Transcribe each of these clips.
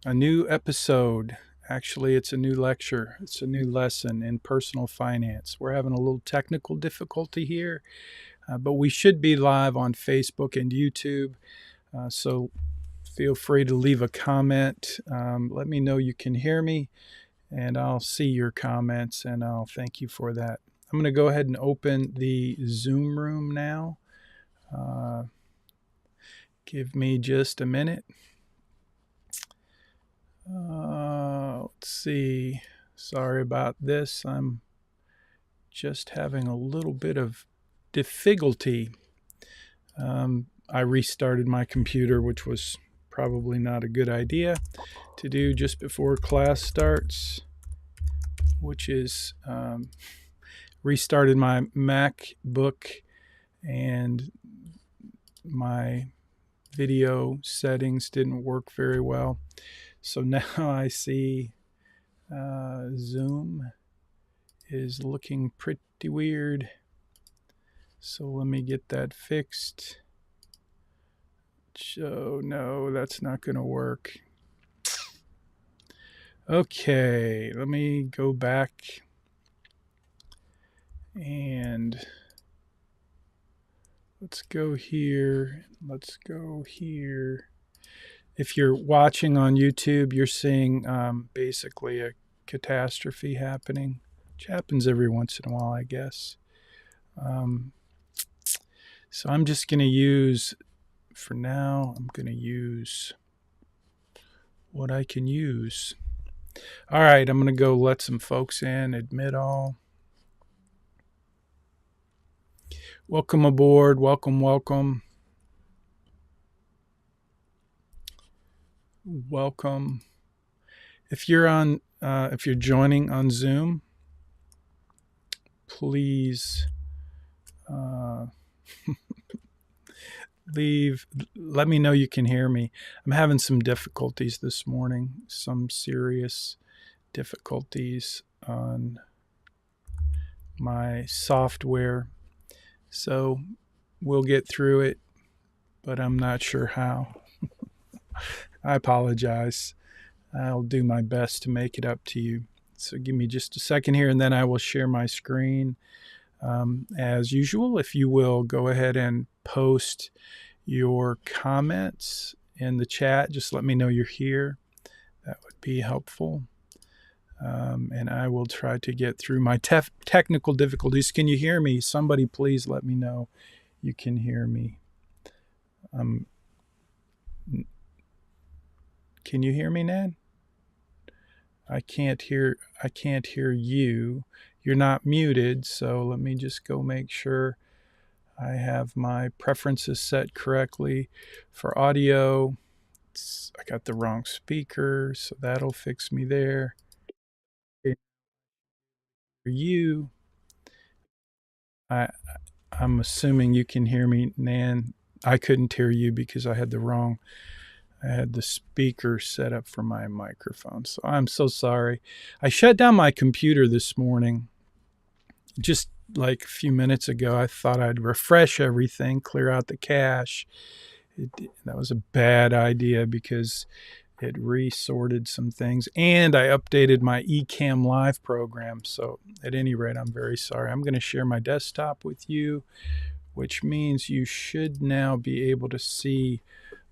A new episode. Actually, it's a new lecture. It's a new lesson in personal finance. We're having a little technical difficulty here, but we should be live on Facebook and YouTube. So feel free to leave a comment. Let me know you can hear me, and I'll see your comments, and I'll thank you for that. I'm going to go ahead and open the Zoom room now. Give me just a minute. Let's see. Sorry about this. I'm just having a little bit of difficulty. I restarted my computer, which was probably not a good idea to do just before class starts, which is restarted my MacBook, and my video settings didn't work very well. So now I see Zoom is looking pretty weird. So let me get that fixed. Oh no, that's not going to work. Okay, let me go back and let's go here. Let's go here. If you're watching on YouTube, you're seeing basically a catastrophe happening, which happens every once in a while, I guess. So I'm just going to use, for now, I'm going to use what I can use. All right, I'm going to go let some folks in, admit all. Welcome aboard. Welcome, welcome. Welcome. If you're joining on Zoom, please let me know you can hear me. I'm having some difficulties this morning, some serious difficulties on my software. So we'll get through it, but I'm not sure how. I apologize. I'll do my best to make it up to you. So give me just a second here, and then I will share my screen. As usual, if you will go ahead and post your comments in the chat, just let me know you're here. That would be helpful. And I will try to get through my technical difficulties. Can you hear me? Somebody please let me know you can hear me. Can you hear me, Nan? I can't hear you. You're not muted, so let me just go make sure I have my preferences set correctly. For audio, I got the wrong speaker, so that'll fix me there. For you, I'm assuming you can hear me, Nan. I couldn't hear you because I had the speaker set up for my microphone. So I'm so sorry. I shut down my computer this morning. Just like a few minutes ago, I thought I'd refresh everything, clear out the cache. That was a bad idea because it resorted some things, and I updated my Ecamm Live program. So at any rate, I'm very sorry. I'm going to share my desktop with you, which means you should now be able to see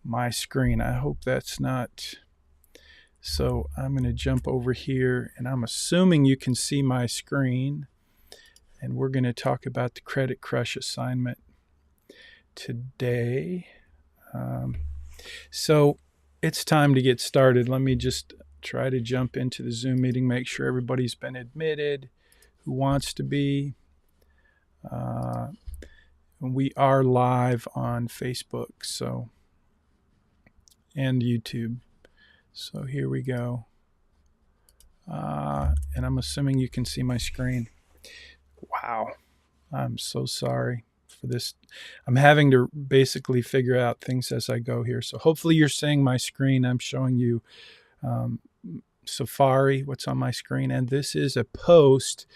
my screen. I hope that's not. So I'm going to jump over here, and I'm assuming you can see my screen. And we're going to talk about the Credit Crush assignment today. So it's time to get started. Let me just try to jump into the Zoom meeting, make sure everybody's been admitted who wants to be. We are live on Facebook, and YouTube. So here we go. And I'm assuming you can see my screen. Wow. I'm so sorry for this. I'm having to basically figure out things as I go here. So hopefully you're seeing my screen. I'm showing you Safari, what's on my screen. And this is a post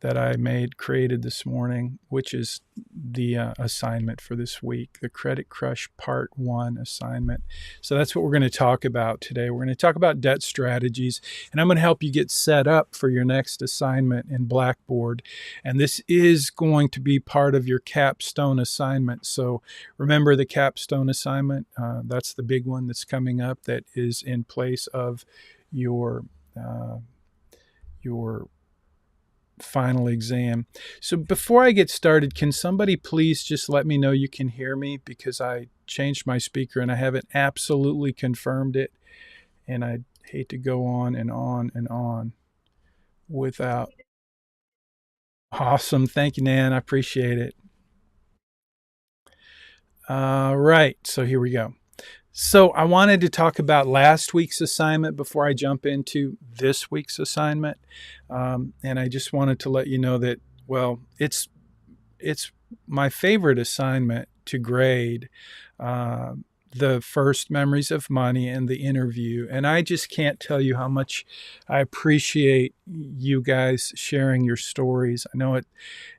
that I created this morning, which is the assignment for this week, the Credit Crush Part 1 assignment. So that's what we're going to talk about today. We're going to talk about debt strategies, and I'm going to help you get set up for your next assignment in Blackboard. And this is going to be part of your Capstone assignment. So remember the Capstone assignment, that's the big one that's coming up that is in place of your final exam. So before I get started, can somebody please just let me know you can hear me, because I changed my speaker and I haven't absolutely confirmed it, and I hate to go on and on and on without. Awesome. Thank you, Nan. I appreciate it. Right. So here we go. So I wanted to talk about last week's assignment before I jump into this week's assignment. And I just wanted to let you know that, well, it's my favorite assignment to grade, the first memories of money and the interview. And I just can't tell you how much I appreciate you guys sharing your stories. I know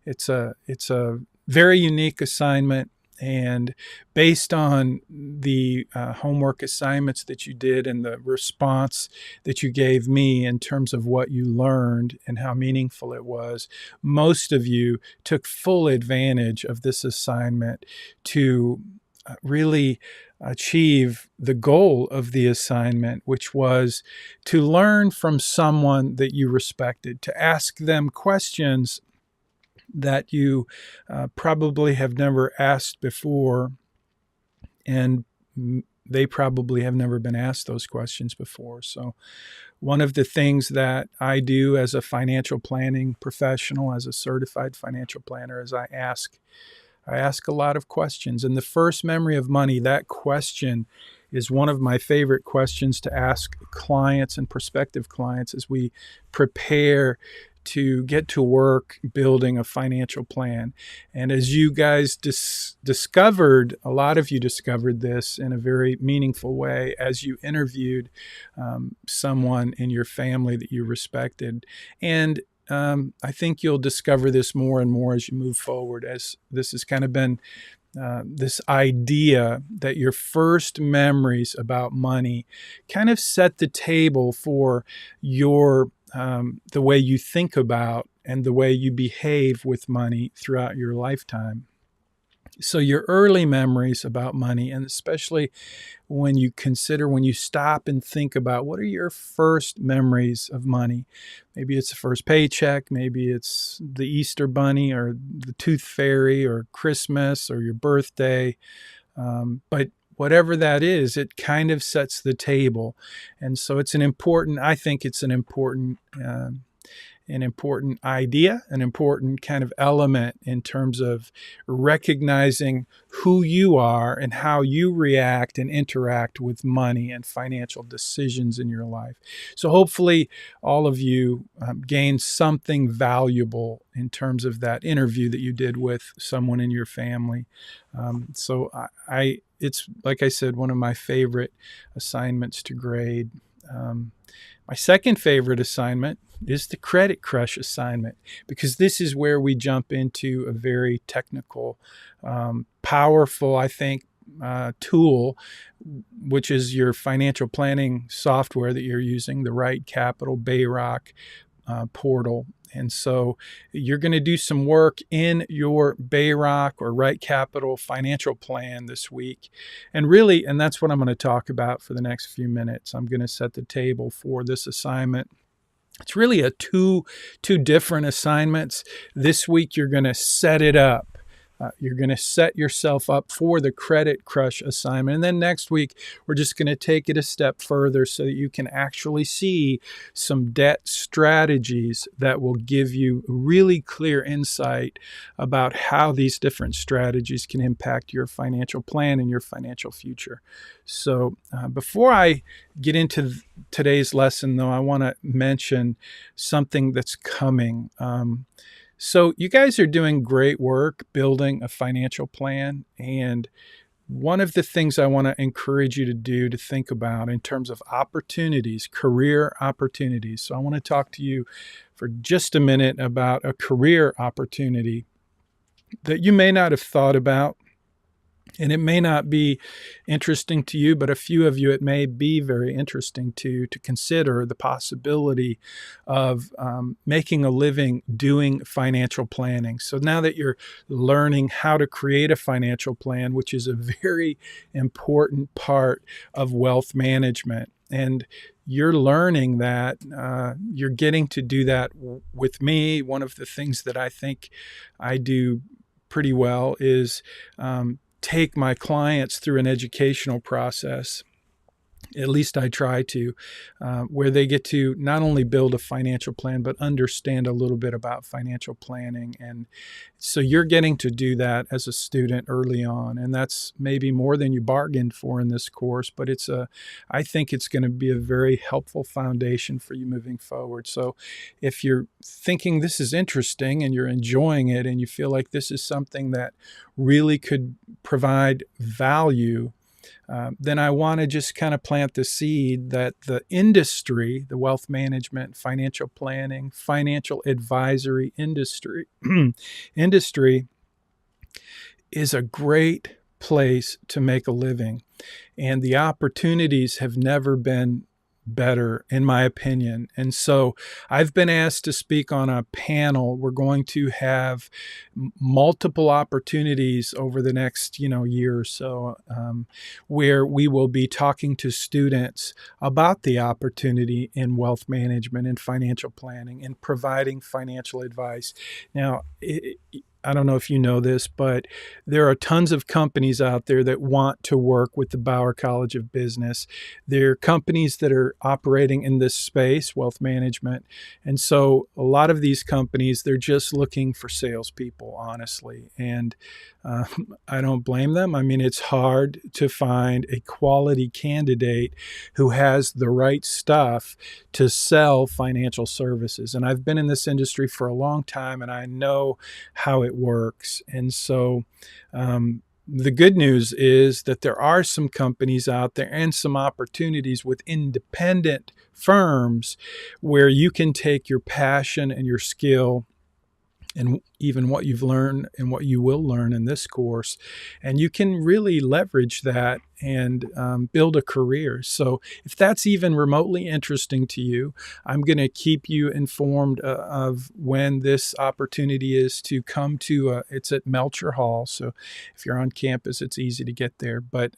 it's a very unique assignment. And based on the homework assignments that you did and the response that you gave me in terms of what you learned and how meaningful it was, most of you took full advantage of this assignment to really achieve the goal of the assignment, which was to learn from someone that you respected, to ask them questions that you probably have never asked before, and they probably have never been asked those questions before. So one of the things that I do as a financial planning professional, as a certified financial planner, is I ask a lot of questions. And the first memory of money, that question is one of my favorite questions to ask clients and prospective clients as we prepare to get to work building a financial plan. And as you guys discovered, a lot of you discovered this in a very meaningful way as you interviewed someone in your family that you respected. And I think you'll discover this more and more as you move forward, as this has kind of been this idea that your first memories about money kind of set the table for your the way you think about and the way you behave with money throughout your lifetime. So your early memories about money, and especially when you stop and think about what are your first memories of money. Maybe it's the first paycheck, maybe it's the Easter bunny or the tooth fairy or Christmas or your birthday. But whatever that is, it kind of sets the table. And so I think it's an important idea, an important kind of element in terms of recognizing who you are and how you react and interact with money and financial decisions in your life. So hopefully all of you gain something valuable in terms of that interview that you did with someone in your family. So it's, like I said, one of my favorite assignments to grade. My second favorite assignment is the Credit Crush assignment, because this is where we jump into a very technical, powerful, I think, tool, which is your financial planning software that you're using, the Right Capital Bayrock portal. And so you're going to do some work in your Bayrock or Right Capital financial plan this week. And that's what I'm going to talk about for the next few minutes. I'm going to set the table for this assignment. It's really two different assignments. This week, you're going to set it up. You're going to set yourself up for the Credit Crush assignment. And then next week, we're just going to take it a step further so that you can actually see some debt strategies that will give you really clear insight about how these different strategies can impact your financial plan and your financial future. So before I get into today's lesson, though, I want to mention something that's coming. So you guys are doing great work building a financial plan. And one of the things I want to encourage you to do, to think about in terms of opportunities, career opportunities. So I want to talk to you for just a minute about a career opportunity that you may not have thought about. And it may not be interesting to you, but a few of you, it may be very interesting to consider the possibility of making a living doing financial planning. So now that you're learning how to create a financial plan, which is a very important part of wealth management, and you're learning that you're getting to do that with me. One of the things that I think I do pretty well is take my clients through an educational process. At least I try to, where they get to not only build a financial plan, but understand a little bit about financial planning. And so you're getting to do that as a student early on. And that's maybe more than you bargained for in this course, but I think it's going to be a very helpful foundation for you moving forward. So if you're thinking this is interesting and you're enjoying it and you feel like this is something that really could provide value, then I want to just kind of plant the seed that the industry, the wealth management, financial planning, financial advisory industry, industry is a great place to make a living. And the opportunities have never been better, in my opinion. And so I've been asked to speak on a panel. We're going to have multiple opportunities over the next, year or so, where we will be talking to students about the opportunity in wealth management and financial planning and providing financial advice. Now, I don't know if you know this, but there are tons of companies out there that want to work with the Bauer College of Business. There are companies that are operating in this space, wealth management. And so a lot of these companies, they're just looking for salespeople, honestly. And I don't blame them. I mean, it's hard to find a quality candidate who has the right stuff to sell financial services. And I've been in this industry for a long time, and I know how it works. And so the good news is that there are some companies out there and some opportunities with independent firms where you can take your passion and your skill and even what you've learned and what you will learn in this course, and you can really leverage that and build a career. So if that's even remotely interesting to you, I'm going to keep you informed of when this opportunity is to come to, it's at Melcher Hall. So if you're on campus, it's easy to get there, but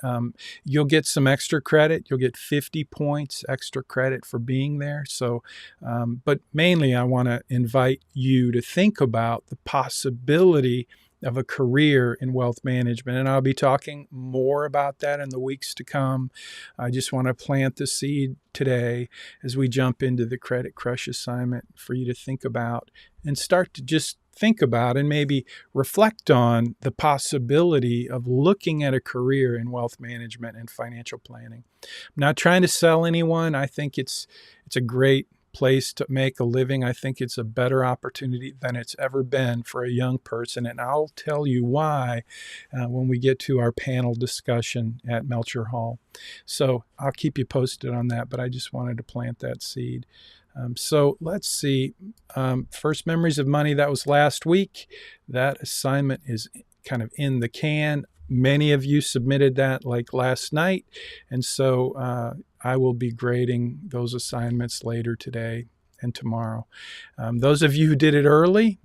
you'll get some extra credit. You'll get 50 points extra credit for being there. So, but mainly I want to invite you to think about the possibility of a career in wealth management. And I'll be talking more about that in the weeks to come. I just want to plant the seed today as we jump into the Credit Crush assignment for you to think about and start to just think about and maybe reflect on the possibility of looking at a career in wealth management and financial planning. I'm not trying to sell anyone. I think it's a great place to make a living. I think it's a better opportunity than it's ever been for a young person. And I'll tell you why when we get to our panel discussion at Melcher Hall. So I'll keep you posted on that, but I just wanted to plant that seed. So let's see. First Memories of Money, that was last week. That assignment is kind of in the can. Many of you submitted that like last night. And so I will be grading those assignments later today and tomorrow. Those of you who did it early,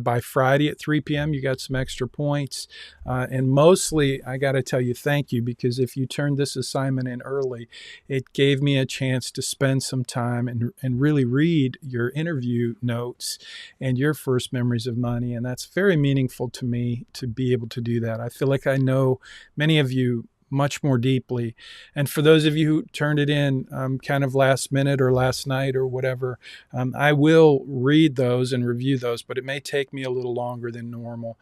by Friday at 3 p.m., you got some extra points. And mostly, I got to tell you, thank you, because if you turned this assignment in early, it gave me a chance to spend some time and really read your interview notes and your first memories of money. And that's very meaningful to me to be able to do that. I feel like I know many of you much more deeply. And for those of you who turned it in kind of last minute or last night or whatever, I will read those and review those, but it may take me a little longer than normal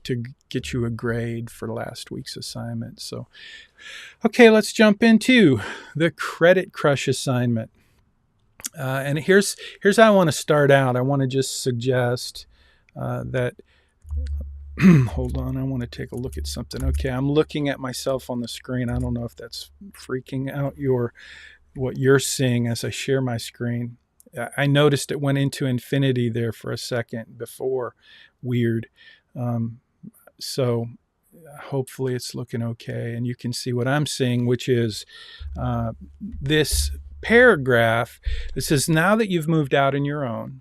to get you a grade for last week's assignment. So, okay, let's jump into the Credit Crush assignment. And here's how I want to start out. I want to just suggest that hold on, I want to take a look at something. Okay, I'm looking at myself on the screen. I don't know if that's freaking out what you're seeing as I share my screen. I noticed it went into infinity there for a second before. Weird. So hopefully it's looking okay. And you can see what I'm seeing, which is this paragraph that says, now that you've moved out on your own,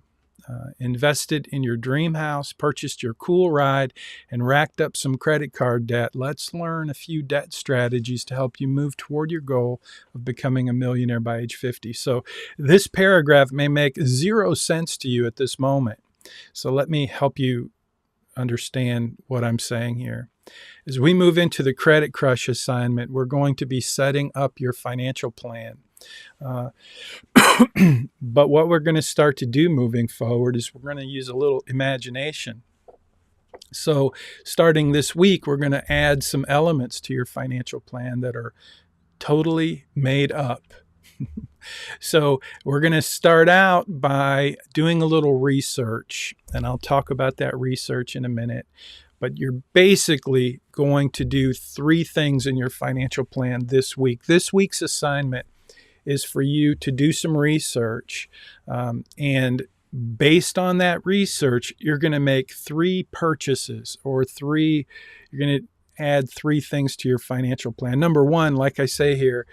invested in your dream house, purchased your cool ride, and racked up some credit card debt, let's learn a few debt strategies to help you move toward your goal of becoming a millionaire by age 50. So this paragraph may make zero sense to you at this moment. So let me help you understand what I'm saying here. As we move into the Credit Crush assignment, we're going to be setting up your financial plan. But what we're going to start to do moving forward is we're going to use a little imagination. So starting this week, we're going to add some elements to your financial plan that are totally made up. So we're going to start out by doing a little research, and I'll talk about that research in a minute. But you're basically going to do 3 things in your financial plan this week. This week's assignment is for you to do some research, and based on that research, you're going to make 3 purchases, or you're going to add 3 things to your financial plan. Number 1, like I say here,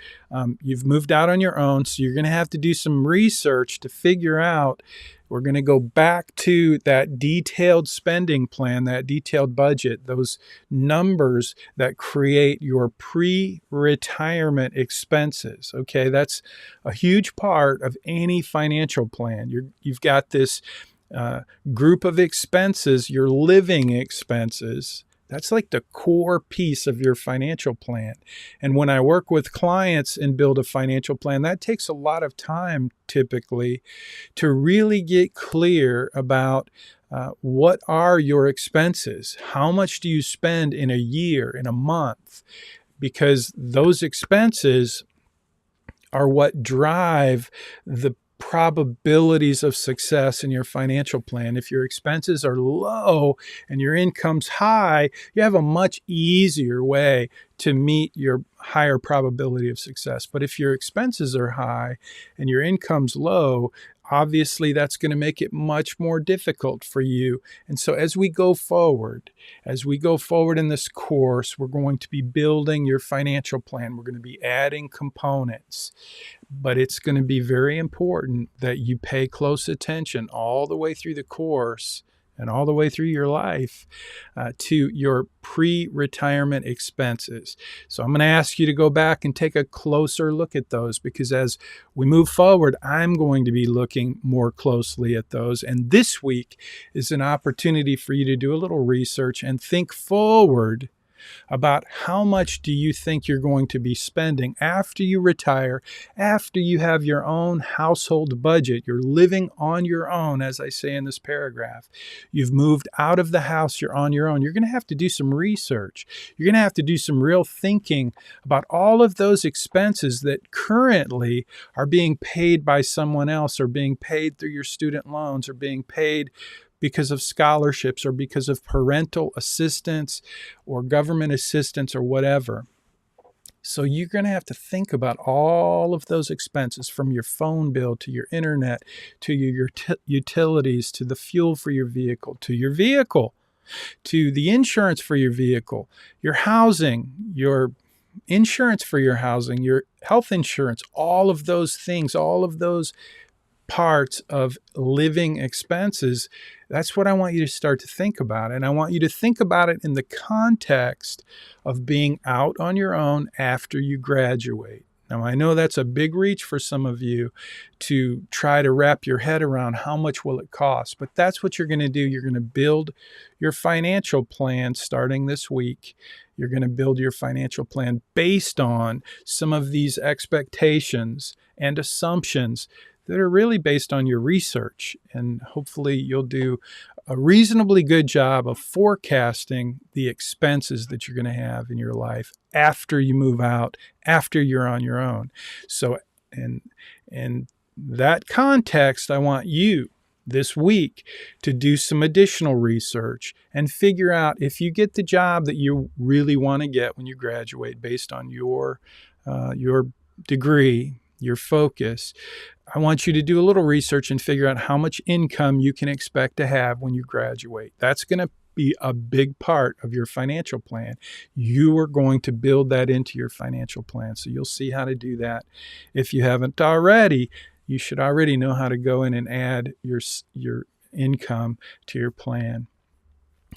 you've moved out on your own, so you're going to have to do some research to figure out. We're going to go back to that detailed spending plan, that detailed budget, those numbers that create your pre-retirement expenses. Okay, that's a huge part of any financial plan. You've got this group of expenses, your living expenses. That's like the core piece of your financial plan. And when I work with clients and build a financial plan, that takes a lot of time typically to really get clear about what are your expenses? How much do you spend in a year, in a month? Because those expenses are what drive the probabilities of success in your financial plan. If your expenses are low and your income's high, you have a much easier way to meet your higher probability of success. But if your expenses are high and your income's low, obviously that's going to make it much more difficult for you. And so as we go forward in this course, we're going to be building your financial plan. We're going to be adding components. But it's going to be very important that you pay close attention all the way through the course and all the way through your life to your pre-retirement expenses. So I'm going to ask you to go back and take a closer look at those, because as we move forward, I'm going to be looking more closely at those. And this week is an opportunity for you to do a little research and think forward about how much do you think you're going to be spending after you retire, after you have your own household budget. You're living on your own, as I say in this paragraph. You've moved out of the house, you're on your own. You're going to have to do some research. You're going to have to do some real thinking about all of those expenses that currently are being paid by someone else, or being paid through your student loans, or being paid because of scholarships, or because of parental assistance or government assistance or whatever. So you're going to have to think about all of those expenses, from your phone bill to your internet, to your utilities, to the fuel for your vehicle, to the insurance for your vehicle, your housing, your insurance for your housing, your health insurance, all of those things, all of those parts of living expenses. That's what I want you to start to think about. And I want you to think about it in the context of being out on your own after you graduate. Now, I know that's a big reach for some of you to try to wrap your head around how much will it cost, but that's what you're going to do. You're going to build your financial plan starting this week. You're going to build your financial plan based on some of these expectations and assumptions that are really based on your research. And hopefully you'll do a reasonably good job of forecasting the expenses that you're going to have in your life after you move out, after you're on your own. So, in that context, I want you this week to do some additional research and figure out if you get the job that you really want to get when you graduate based on your degree, your focus, I want you to do a little research and figure out how much income you can expect to have when you graduate. That's going to be a big part of your financial plan. You are going to build that into your financial plan. So you'll see how to do that. If you haven't already, you should already know how to go in and add your income to your plan.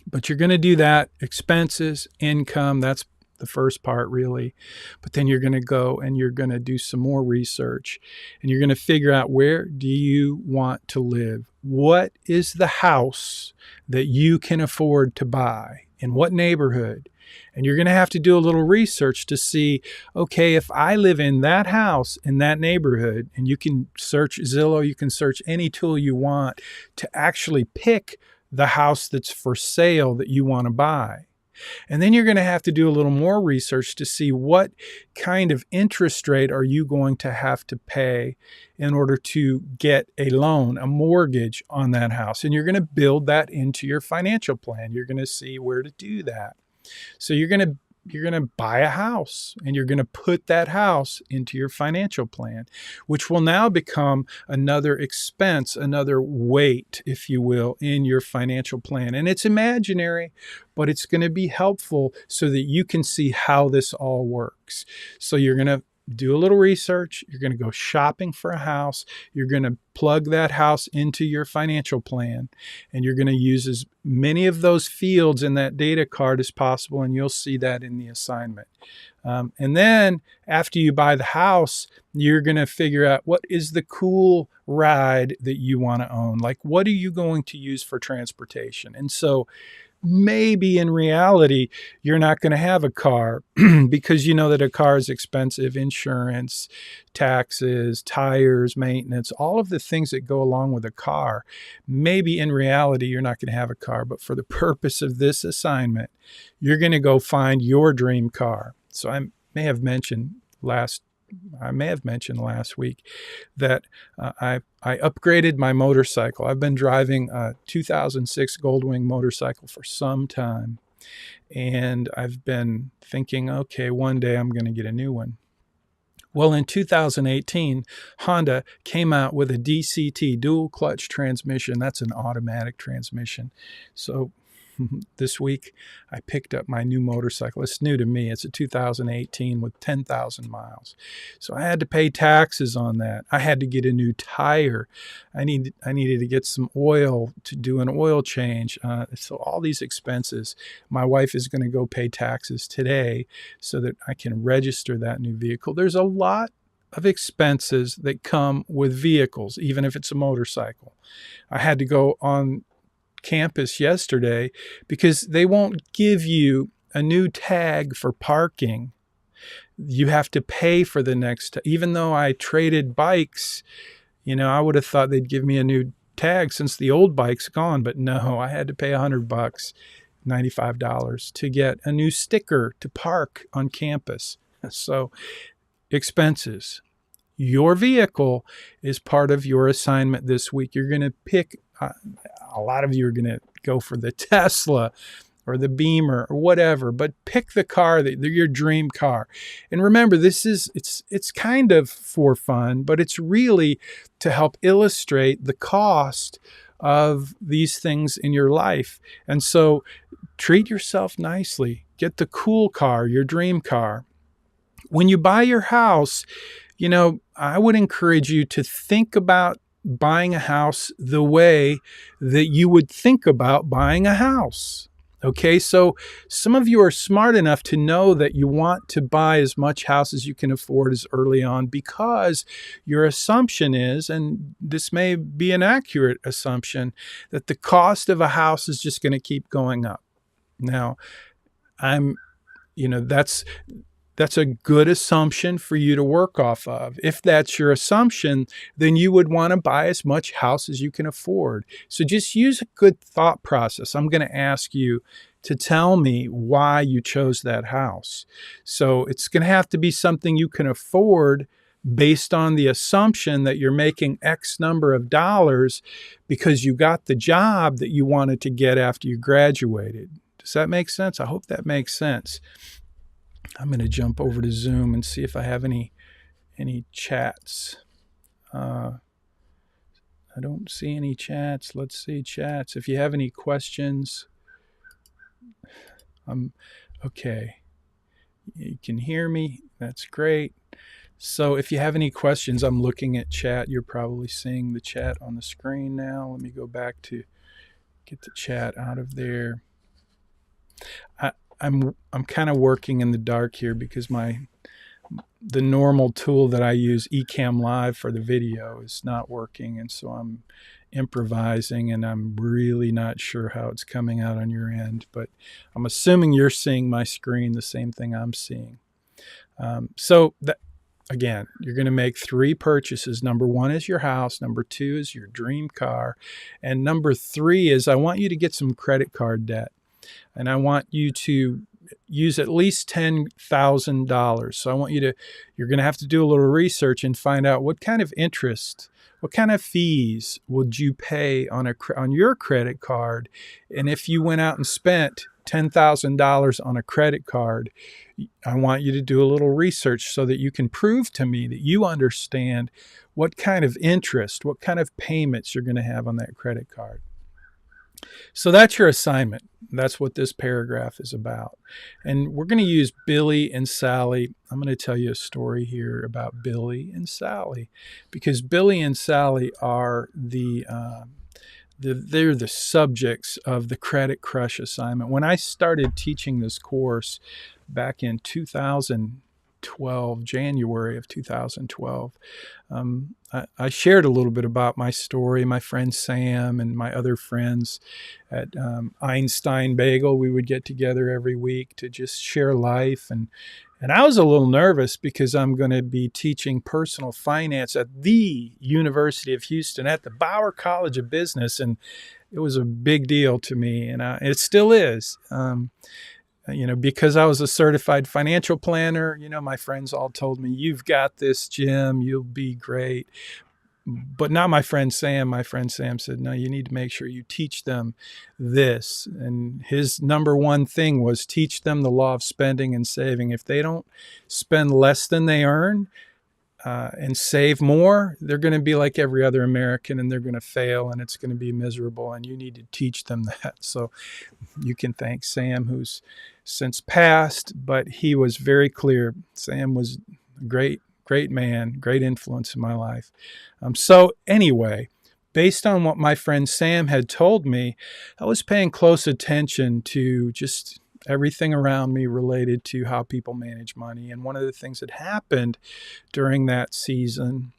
But you're going to do that, expenses, income, that's the first part really. But then you're going to go and you're going to do some more research and you're going to figure out, where do you want to live? What is the house that you can afford to buy? In what neighborhood? And you're going to have to do a little research to see, okay, if I live in that house in that neighborhood, and you can search Zillow, you can search any tool you want to actually pick the house that's for sale that you want to buy. And then you're going to have to do a little more research to see what kind of interest rate are you going to have to pay in order to get a loan, a mortgage on that house. And you're going to build that into your financial plan. You're going to see where to do that. So you're going to buy a house, and you're going to put that house into your financial plan, which will now become another expense, another weight, if you will, in your financial plan. And it's imaginary, but it's going to be helpful so that you can see how this all works. So you're going to do a little research. You're going to go shopping for a house. You're going to plug that house into your financial plan, and you're going to use as many of those fields in that data card as possible, and you'll see that in the assignment. And then after you buy the house, you're going to figure out, what is the cool ride that you want to own? Like, what are you going to use for transportation? And so maybe in reality, you're not going to have a car because you know that a car is expensive, insurance, taxes, tires, maintenance, all of the things that go along with a car. Maybe in reality, you're not going to have a car, but for the purpose of this assignment, you're going to go find your dream car. So I may have mentioned last week that I upgraded my motorcycle. I've been driving a 2006 Goldwing motorcycle for some time, and I've been thinking, okay, one day I'm going to get a new one. Well, in 2018, Honda came out with a DCT, dual clutch transmission. That's an automatic transmission. So this week, I picked up my new motorcycle. It's new to me. It's a 2018 with 10,000 miles. So I had to pay taxes on that. I had to get a new tire. I needed to get some oil to do an oil change. So all these expenses, my wife is going to go pay taxes today so that I can register that new vehicle. There's a lot of expenses that come with vehicles, even if it's a motorcycle. I had to go on campus yesterday because they won't give you a new tag for parking. You have to pay for the next, even though I traded bikes, I would have thought they'd give me a new tag since the old bike's gone, but no, I had to pay $100, $95 to get a new sticker to park on campus. So expenses. Your vehicle is part of your assignment this week. You're going to pick, a lot of you are going to go for the Tesla or the Beamer or whatever, but pick the car, your dream car. And remember, it's kind of for fun, but it's really to help illustrate the cost of these things in your life. And so treat yourself nicely. Get the cool car, your dream car. When you buy your house, I would encourage you to think about buying a house the way that you would think about buying a house. Okay, so some of you are smart enough to know that you want to buy as much house as you can afford as early on, because your assumption is, and this may be an accurate assumption, that the cost of a house is just going to keep going up. Now, that's a good assumption for you to work off of. If that's your assumption, then you would want to buy as much house as you can afford. So just use a good thought process. I'm going to ask you to tell me why you chose that house. So it's going to have to be something you can afford based on the assumption that you're making X number of dollars because you got the job that you wanted to get after you graduated. Does that make sense? I hope that makes sense. I'm going to jump over to Zoom and see if I have any any chats. I don't see any chats. Let's see chats. If you have any questions, okay. You can hear me. That's great. So if you have any questions, I'm looking at chat. You're probably seeing the chat on the screen now. Let me go back to get the chat out of there. I'm kind of working in the dark here because the normal tool that I use, Ecamm Live, for the video is not working, and so I'm improvising, and I'm really not sure how it's coming out on your end, but I'm assuming you're seeing my screen the same thing I'm seeing. So that, again, you're going to make 3 purchases. Number 1 is your house. Number 2 is your dream car. And number 3 is I want you to get some credit card debt. And I want you to use at least $10,000. So you're going to have to do a little research and find out what kind of interest, what kind of fees would you pay on your credit card. And if you went out and spent $10,000 on a credit card, I want you to do a little research so that you can prove to me that you understand what kind of interest, what kind of payments you're going to have on that credit card. So that's your assignment. That's what this paragraph is about. And we're going to use Billy and Sally. I'm going to tell you a story here about Billy and Sally, because Billy and Sally are they're the subjects of the Credit Crush assignment. When I started teaching this course back in 2012, January of 2012, I shared a little bit about my story. My friend Sam and my other friends at Einstein Bagel, we would get together every week to just share life. And I was a little nervous because I'm going to be teaching personal finance at the University of Houston at the Bauer College of Business. And it was a big deal to me, and it still is. Because I was a certified financial planner, my friends all told me, "You've got this, Jim, you'll be great." But not my friend Sam. My friend Sam said, "No, you need to make sure you teach them this." And his number one thing was teach them the law of spending and saving. If they don't spend less than they earn and save more, they're going to be like every other American, and they're going to fail, and it's going to be miserable. And you need to teach them that. So you can thank Sam, who's since passed, but he was very clear. Sam was a great man, great influence in my life. So anyway, based on what my friend Sam had told me, I was paying close attention to just everything around me related to how people manage money. And one of the things that happened during that season,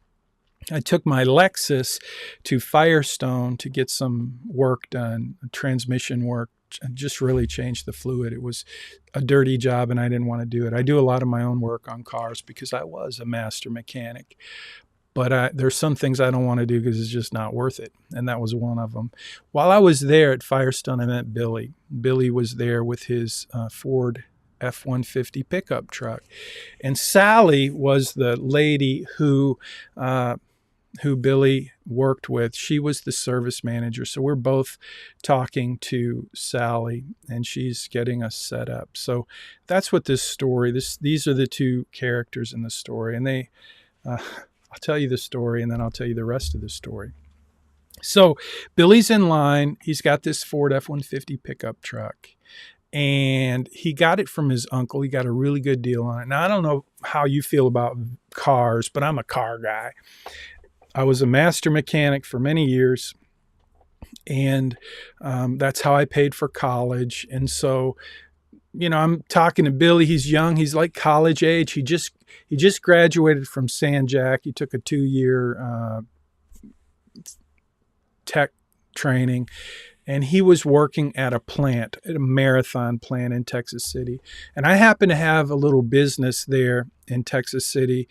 I took my Lexus to Firestone to get some work done, transmission work, just really changed the fluid. It was a dirty job and I didn't want to do it. I do a lot of my own work on cars because I was a master mechanic. But there's some things I don't want to do because it's just not worth it. And that was one of them. While I was there at Firestone, I met Billy. Billy was there with his Ford F-150 pickup truck. And Sally was the lady who Billy worked with. She was the service manager. So we're both talking to Sally, and she's getting us set up. So that's what this story, these are the 2 characters in the story. And I'll tell you the story, and then I'll tell you the rest of the story. So Billy's in line. He's got this Ford F-150 pickup truck, and he got it from his uncle. He got a really good deal on it. Now, I don't know how you feel about cars, but I'm a car guy. I was a master mechanic for many years, and that's how I paid for college. And so, I'm talking to Billy. He's young. He's like college age. He just graduated from San Jac. He took a 2-year tech training, and he was working at a marathon plant in Texas City. And I happened to have a little business there in Texas City.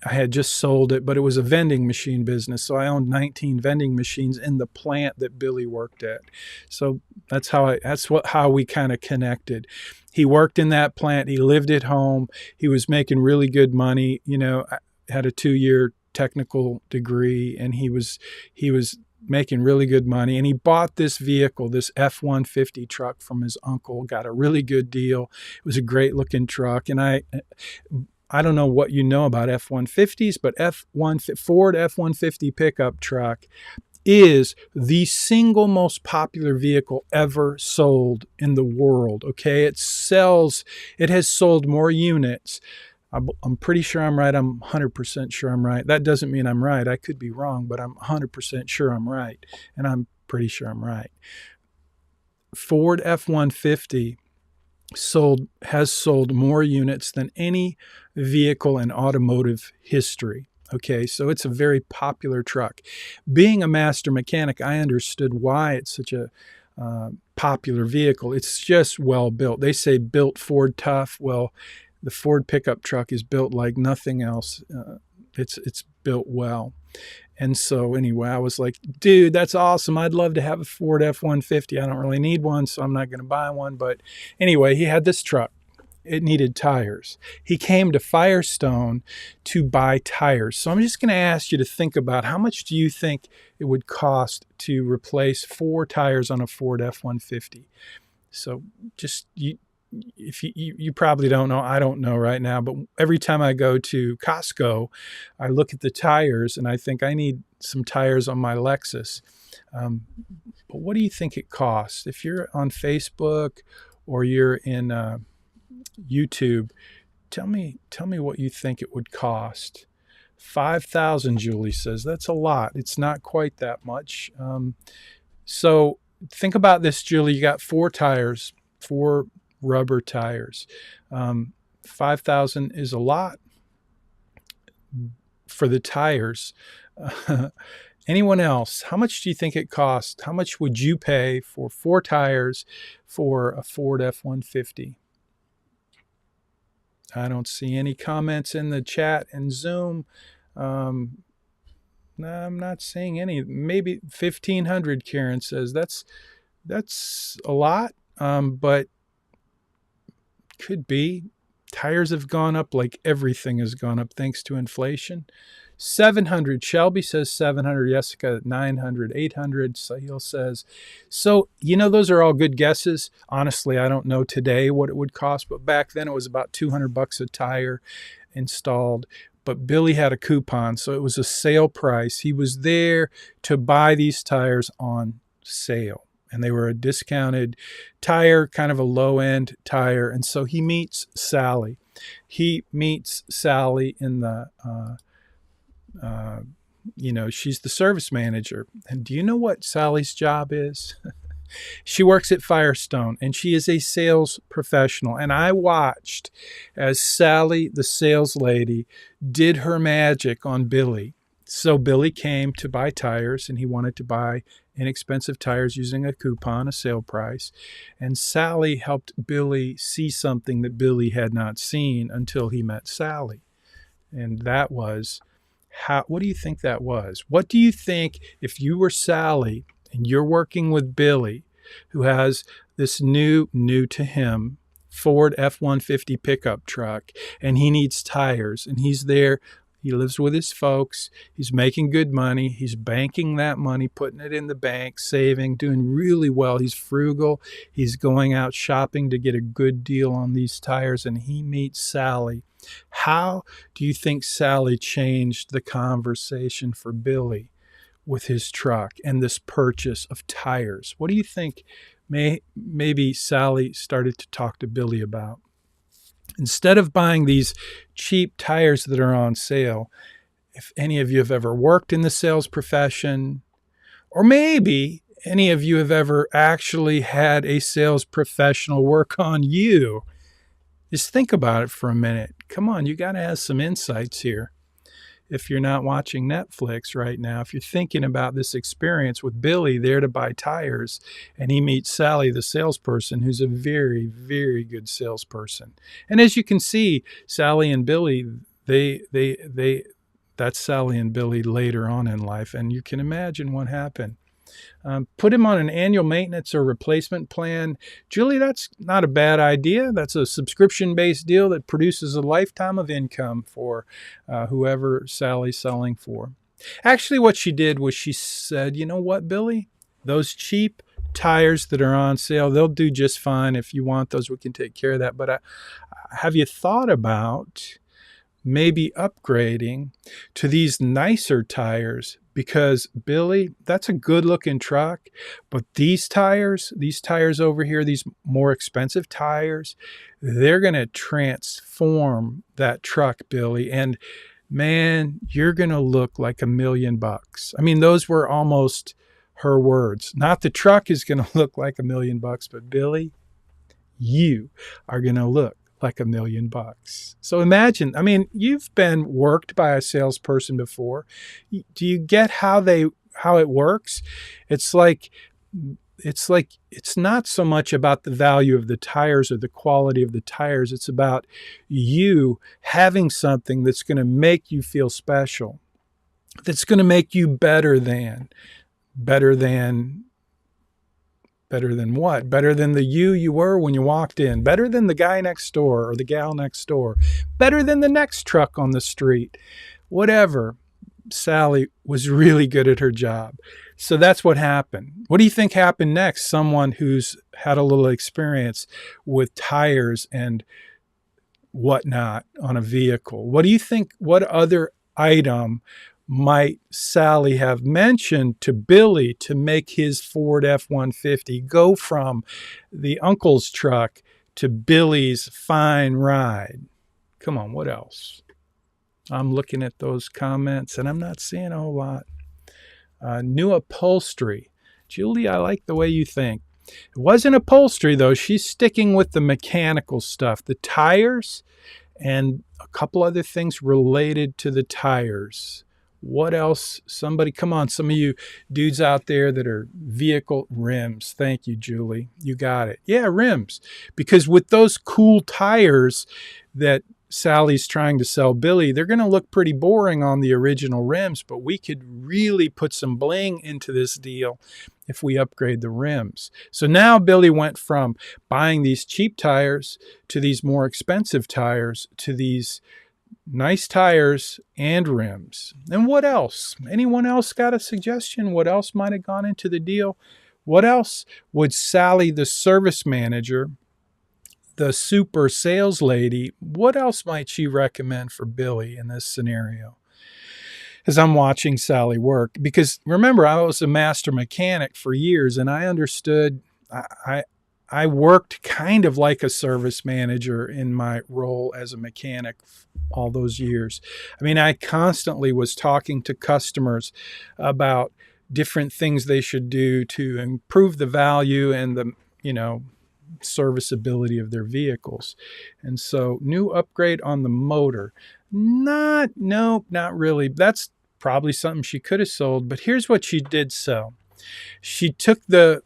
I had just sold it, but it was a vending machine business. So I owned 19 vending machines in the plant that Billy worked at. So that's how we kind of connected. He worked in that plant. He lived at home. He was making really good money. I had a 2-year technical degree, and he was making really good money. And he bought this vehicle, this F-150 truck, from his uncle, got a really good deal. It was a great looking truck. And I don't know what you know about F-150s, but Ford F-150 pickup truck is the single most popular vehicle ever sold in the world. Okay, it has sold more units. I'm pretty sure I'm right. I'm 100% sure I'm right. That doesn't mean I'm right. I could be wrong, but I'm 100% sure I'm right. And I'm pretty sure I'm right. Ford F-150 has sold more units than any vehicle in automotive history. Okay, so it's a very popular truck. Being a master mechanic, I understood why it's such a popular vehicle. It's just well built. They say built Ford tough. Well, the Ford pickup truck is built like nothing else. It's built well. And so anyway, I was like, dude, that's awesome. I'd love to have a Ford F-150. I don't really need one, so I'm not going to buy one. But anyway, he had this truck. It needed tires. He came to Firestone to buy tires. So I'm just going to ask you to think about how much do you think it would cost to replace 4 tires on a Ford F-150? So just if you probably don't know, I don't know right now, but every time I go to Costco, I look at the tires and I think I need some tires on my Lexus. But what do you think it costs? If you're on Facebook or you're in YouTube, tell me what you think it would cost. 5,000, Julie says. That's a lot. It's not quite that much. So think about this, Julie. You got 4 tires, 4 rubber tires. 5,000 is a lot for the tires. Anyone else? How much do you think it costs? How much would you pay for 4 tires for a Ford F-150? I don't see any comments in the chat and Zoom. No, I'm not seeing any. Maybe 1,500, Karen says. That's a lot, but could be. Tires have gone up like everything has gone up thanks to inflation. 700. Shelby says 700. Jessica 900. 800. Sahil says. So, those are all good guesses. Honestly, I don't know today what it would cost, but back then it was about $200 a tire installed. But Billy had a coupon, so it was a sale price. He was there to buy these tires on sale. And they were a discounted tire, kind of a low-end tire. And so he meets Sally. He meets Sally in the, she's the service manager. And do you know what Sally's job is? She works at Firestone, and she is a sales professional. And I watched as Sally, the sales lady, did her magic on Billy. So Billy came to buy tires, and he wanted to buy inexpensive tires using a coupon, a sale price. And Sally helped Billy see something that Billy had not seen until he met Sally. And that was what do you think that was? What do you think if you were Sally and you're working with Billy, who has this new to him Ford F-150 pickup truck, and he needs tires, and he's there. He lives with his folks. He's making good money. He's banking that money, putting it in the bank, saving, doing really well. He's frugal. He's going out shopping to get a good deal on these tires, and he meets Sally. How do you think Sally changed the conversation for Billy with his truck and this purchase of tires? What do you think maybe Sally started to talk to Billy about? Instead of buying these cheap tires that are on sale, if any of you have ever worked in the sales profession, or maybe any of you have ever actually had a sales professional work on you, just think about it for a minute. Come on, you got to have some insights here. If you're not watching Netflix right now, if you're thinking about this experience with Billy there to buy tires, and he meets Sally, the salesperson, who's a very, very good salesperson. And as you can see, Sally and Billy, that's Sally and Billy later on in life. And you can imagine what happened. Put him on an annual maintenance or replacement plan. Julie, that's not a bad idea. That's a subscription-based deal that produces a lifetime of income for whoever Sally's selling for. Actually, what she did was she said, you know what, Billy? Those cheap tires that are on sale, they'll do just fine. If you want those, we can take care of that. But have you thought about maybe upgrading to these nicer tires, because Billy, that's a good looking truck, but these tires over here, these more expensive tires, they're going to transform that truck, Billy. And man, you're going to look like $1,000,000. I mean, those were almost her words. Not the truck is going to look like $1,000,000, but Billy, you are going to look like $1,000,000. So imagine, I mean, you've been worked by a salesperson before. Do you get how it works? It's like it's not so much about the value of the tires or the quality of the tires. It's about you having something that's going to make you feel special, that's going to make you better than what? Better than the you were when you walked in. Better than the guy next door or the gal next door. Better than the next truck on the street. Whatever. Sally was really good at her job. So that's what happened. What do you think happened next? Someone who's had a little experience with tires and whatnot on a vehicle. What do you think? What other item might Sally have mentioned to Billy to make his Ford F-150 go from the uncle's truck to Billy's fine ride? Come on, what else? I'm looking at those comments and I'm not seeing a whole lot. New upholstery. Julie, I like the way you think. It wasn't upholstery, though. She's sticking with the mechanical stuff, the tires, and a couple other things related to the tires. What else? Somebody, come on, some of you dudes out there that are vehicle rims. Thank you, Julie. You got it. Yeah, rims. Because with those cool tires that Sally's trying to sell Billy, they're going to look pretty boring on the original rims, but we could really put some bling into this deal if we upgrade the rims. So now Billy went from buying these cheap tires to these more expensive tires to these nice tires and rims. And what else? Anyone else got a suggestion? What else might have gone into the deal? What else would Sally, the service manager, the super sales lady, what else might she recommend for Billy in this scenario? As I'm watching Sally work, because remember, I was a master mechanic for years and I understood, I worked kind of like a service manager in my role as a mechanic all those years. I mean, I constantly was talking to customers about different things they should do to improve the value and the, serviceability of their vehicles. And so new upgrade on the motor. Not really. That's probably something she could have sold, but here's what she did sell. She took the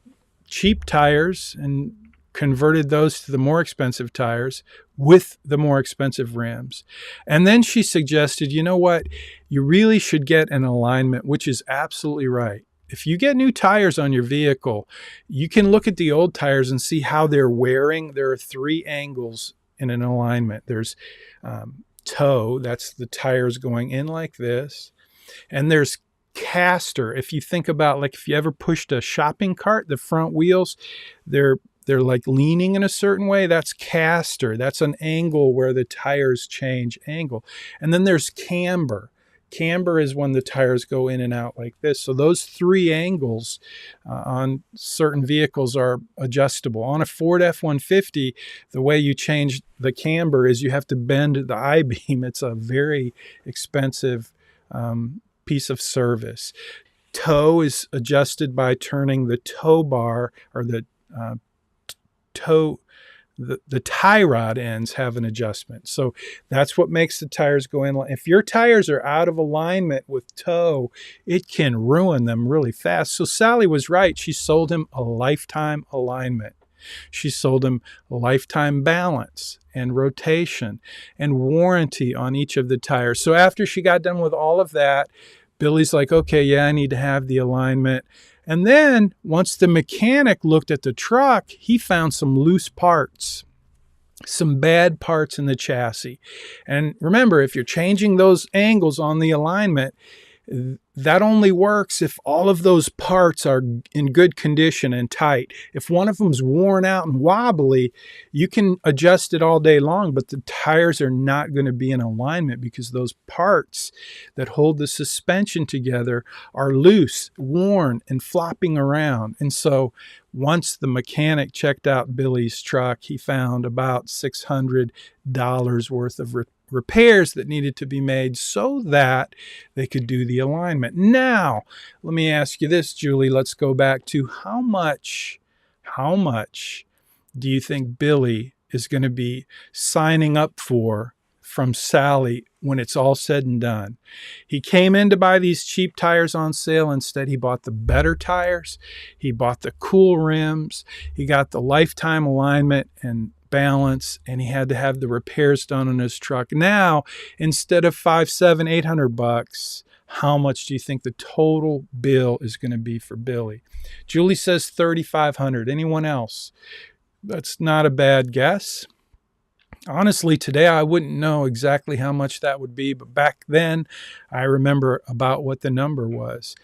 cheap tires and converted those to the more expensive tires with the more expensive rims. And then she suggested, you know what? You really should get an alignment, which is absolutely right. If you get new tires on your vehicle, you can look at the old tires and see how they're wearing. There are 3 angles in an alignment. There's toe, that's the tires going in like this. And there's caster. If you think about, like, if you ever pushed a shopping cart, the front wheels, they're like leaning in a certain way. That's caster. That's an angle where the tires change angle. And then there's camber. Camber is when the tires go in and out like this. So those 3 angles on certain vehicles are adjustable. On a Ford F-150, the way you change the camber is you have to bend the I-beam. It's a very expensive piece of service. Toe is adjusted by turning the tow bar, or the tie rod ends have an adjustment. So that's what makes the tires go in. If your tires are out of alignment with toe, it can ruin them really fast. So Sally was right. She sold him a lifetime alignment. She sold him a lifetime balance and rotation and warranty on each of the tires. So after she got done with all of that, Billy's like, okay, yeah, I need to have the alignment. And then once the mechanic looked at the truck, he found some loose parts, some bad parts in the chassis. And remember, if you're changing those angles on the alignment, That only works if all of those parts are in good condition and tight. If one of them's worn out and wobbly, you can adjust it all day long, but the tires are not going to be in alignment because those parts that hold the suspension together are loose, worn, and flopping around. And so once the mechanic checked out Billy's truck, he found about $600 worth of repairs that needed to be made so that they could do the alignment. Now, let me ask you this, Julie. Let's go back to how much do you think Billy is going to be signing up for from Sally when it's all said and done? He came in to buy these cheap tires on sale. Instead, he bought the better tires. He bought the cool rims. He got the lifetime alignment and balance, and he had to have the repairs done on his truck. Now, instead of $800, how much do you think the total bill is going to be for Billy? Julie says $3,500. Anyone else? That's not a bad guess. Honestly, today I wouldn't know exactly how much that would be, but back then I remember about what the number was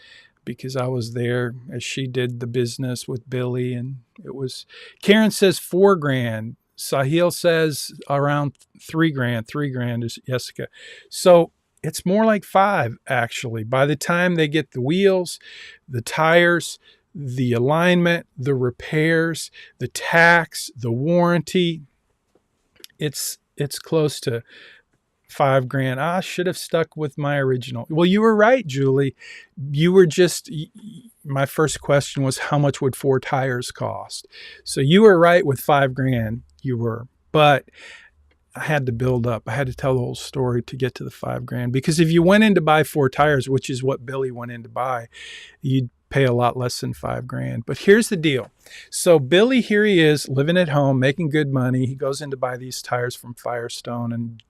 because I was there as she did the business with Billy, and it was, Karen says $4,000. Sahil says around $3,000 is Jessica. So it's more like $5,000 actually. By the time they get the wheels, the tires, the alignment, the repairs, the tax, the warranty, it's close to $5,000. I should have stuck with my original. Well, you were right, Julie. You were just, my first question was how much would 4 tires cost? So you were right with $5,000. You were, but I had to build up. I had to tell the whole story to get to the $5,000, because if you went in to buy 4 tires, which is what Billy went in to buy, you'd pay a lot less than $5,000. But here's the deal. So Billy, here he is living at home, making good money. He goes in to buy these tires from Firestone, and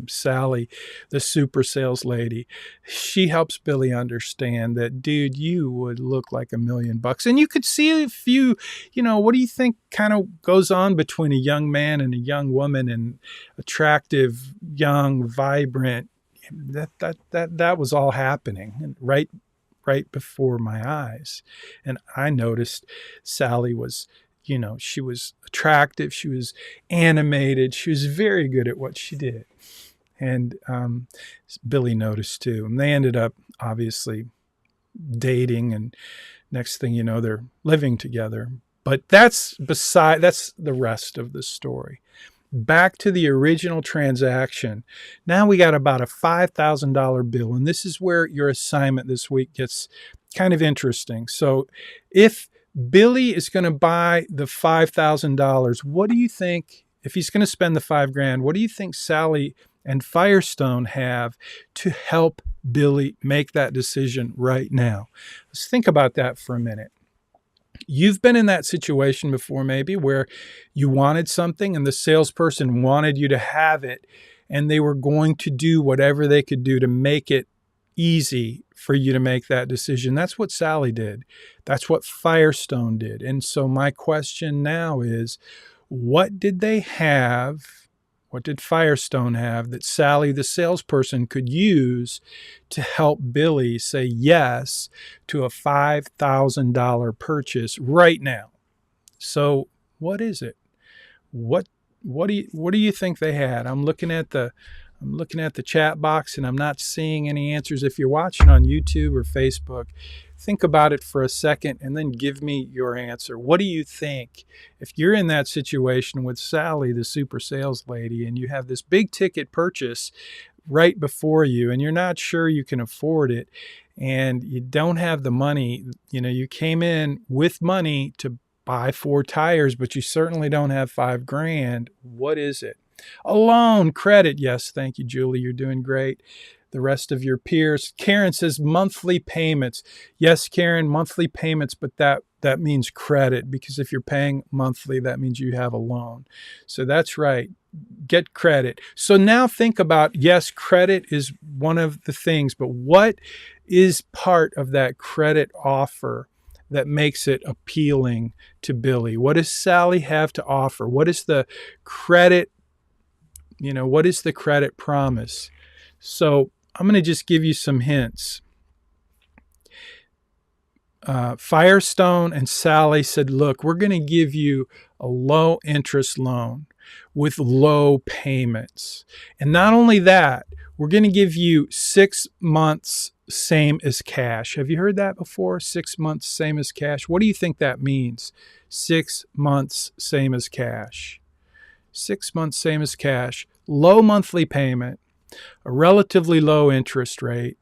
Sally, the super sales lady, she helps Billy understand that, dude, you would look like $1,000,000. And you could see a few, what do you think kind of goes on between a young man and a young woman, and attractive, young, vibrant, that was all happening right before my eyes. And I noticed Sally was, she was attractive. She was animated. She was very good at what she did. And Billy noticed too. And they ended up obviously dating. And next thing you know, they're living together. But that's the rest of the story. Back to the original transaction. Now we got about a $5,000 bill. And this is where your assignment this week gets kind of interesting. So if Billy is going to buy the $5,000, what do you think, if he's going to spend the $5,000, what do you think Sally and Firestone have to help Billy make that decision right now? Let's think about that for a minute. You've been in that situation before, maybe, where you wanted something and the salesperson wanted you to have it, and they were going to do whatever they could do to make it easy for you to make that decision. That's what Sally did. That's what Firestone did. And so my question now is, what did they have? What did Firestone have that Sally, the salesperson, could use to help Billy say yes to a $5,000 purchase right now? So what is it? What do you think they had? I'm looking at the chat box and I'm not seeing any answers. If you're watching on YouTube or Facebook, think about it for a second and then give me your answer. What do you think? If you're in that situation with Sally, the super sales lady, and you have this big ticket purchase right before you and you're not sure you can afford it and you don't have the money, you came in with money to buy 4 tires, but you certainly don't have $5,000. What is it? A loan, credit. Yes, thank you, Julie. You're doing great. The rest of your peers. Karen says monthly payments. Yes, Karen, monthly payments, but that means credit, because if you're paying monthly, that means you have a loan. So that's right. Get credit. So now think about, yes, credit is one of the things, but what is part of that credit offer that makes it appealing to Billy? What does Sally have to offer? What is the credit? What is the credit promise? So I'm going to just give you some hints. Firestone and Sally said, look, we're going to give you a low interest loan with low payments. And not only that, we're going to give you 6 months same as cash. Have you heard that before? 6 months same as cash. What do you think that means? 6 months same as cash. 6 months same as cash. Low monthly payment, a relatively low interest rate,